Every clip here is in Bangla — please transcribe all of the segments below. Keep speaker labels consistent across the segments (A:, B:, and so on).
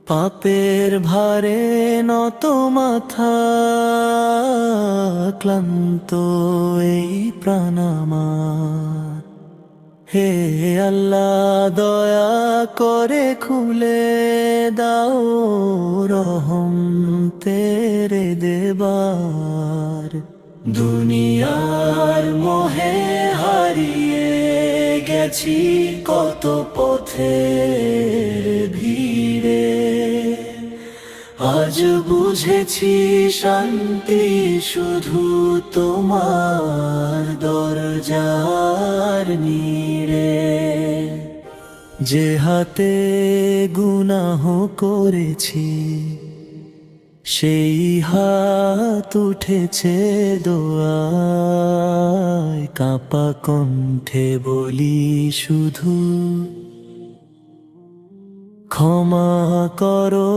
A: পাপের ভারে নত মাথা, ক্লান্ত এই প্রাণ আমার। হে আল্লাহ দয়া করে খুলে দাও রহম তেরে দেবার। দুনিয়ার মোহে হারিয়ে গেছি কত পথের ভিড়ে, আজ বুঝেছি শান্তি শুধু তোমার দরজার নীড়ে। যে হাতে গুনাহ করেছি সেই হাত উঠেছে দোয়ায়, কাঁপা কণ্ঠে বলি শুধু ক্ষমা করো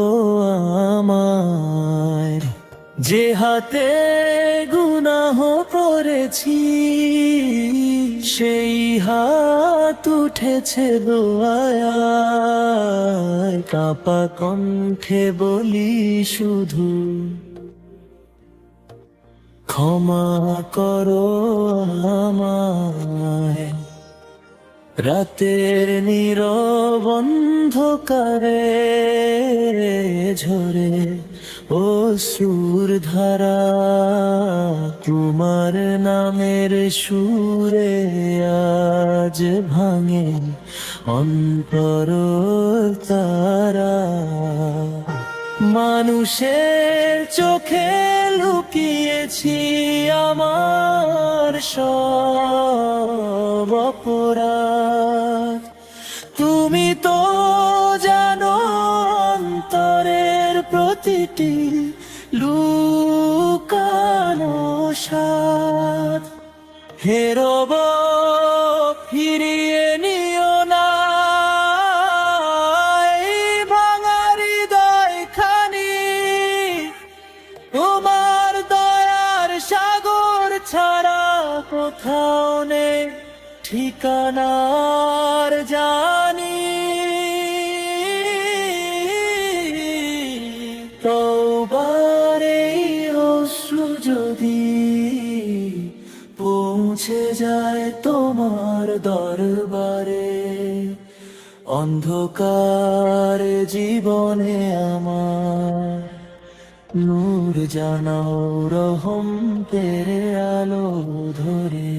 A: আমায়। যে হাতে গুনাহ করেছি সেই হাত উঠেছে দোয়ায়, কাঁপা কণ্ঠে বলি শুধু ক্ষমা করো আমায়। রাতের নীরব অন্ধকারে ঝরে অশ্রুর ধারা, তোমার নামের সুরে আজ ভাঙে অন্তর তারা। মানুষের চোখে লুকিয়েছি আমার সব অপরাধ, তুমি তো জানো অন্তরের প্রতিটি লুকানো সাথ। হে রব ফিরিয়ে নিও না এই ভাঙা হৃদয়খানি, তোমার দয়ার সাগর ছাড়া কোথাও নেই ঠিকানার জানি। তওবার এই অশ্রু যদি পৌঁছে যায় তোমার দরবারে, অন্ধকার জীবনে আমার নূর জানাও রহম তেরে আলো ধরে।